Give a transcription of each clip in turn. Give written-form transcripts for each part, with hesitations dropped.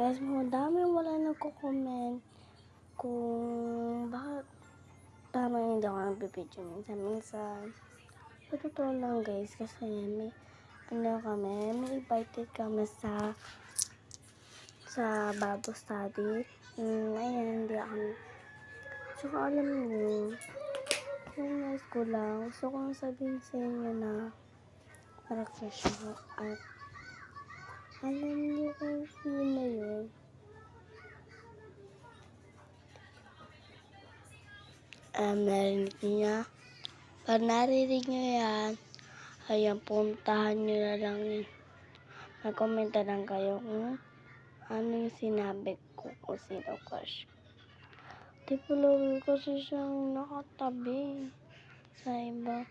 Guys, madami wala nagko-comment kung bakit parang hindi ako nagbibideo minsan. Sa totoo lang guys, kasi may may invited kami sa Bible study. Ayan, hindi ako. Tsaka alam niyo, yung nice ko lang, gusto ko lang sabihin sa inyo na crush ako. At alam niyo kung sino yun. Narinig niya. Pag narinig niyo yan, ayan, puntahan niyo na lang yun. Mag-komenta lang kayo kung ano yung sinabi ko kung sino crush. Di po lagi kasi siyang nakatabi sa iba.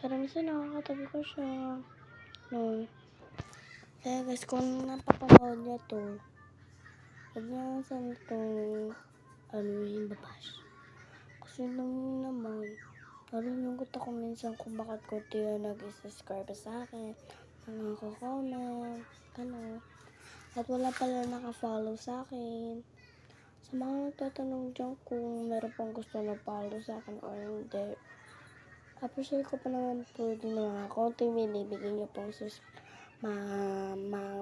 Pero minsan nakakatabi ko siya. No. Kaya guys, kung napapanood niya to, huwag niya saan itong yung babash. Kasi naman, nalulungkot ako minsan kung bakit ko tayo nag-subscribe sa akin, nakaka-comment, gano'n. At wala pala naka-follow sa akin. Sa mga nagtatanong dyan kung meron pang gusto na follow sa akin o hindi, appreciate ko pa naman po din mga konting binibigyan niyo pong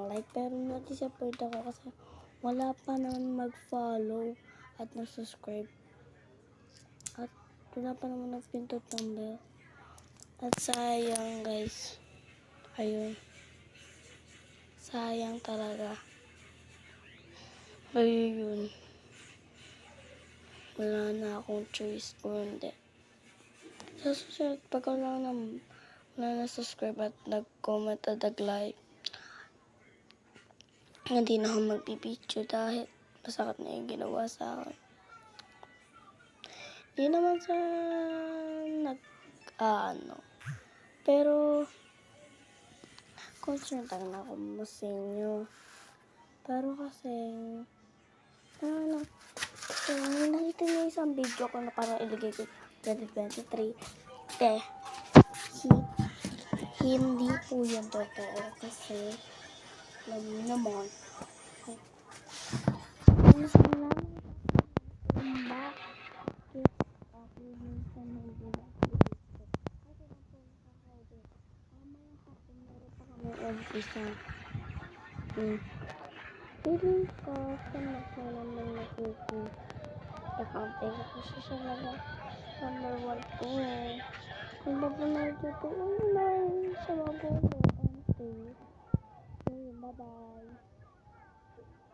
like, pero na-disappoint ako kasi wala pa naman mag-follow at nag-subscribe. At wala pa naman nagpindot ng bell. At sayang guys. Ayun. Sayang talaga. Ayun. Wala na akong choice kung hindi. Sa susunod, pag wala na subscribe at nag-comment at nag-like, hindi na ako magbibideo dahil masakit na yung ginawa sa akin. Hindi naman sa pero concerned lang ako mo sa inyo. Pero kasi nakita niyo isang video ko na parang iligay ko 2023. Hindi po yan totoo kasi alam niyo naman. Bakit ako minsan hindi na-video? Kasi lang po nakaka-order. Mamaya hapon meron pa kami umpisa. Feeling ko sa magsalang ng nakiki. Naka-update ko siya sa number 1 ko. Kung babunod ito, sa magulo. Okay. Bye-bye.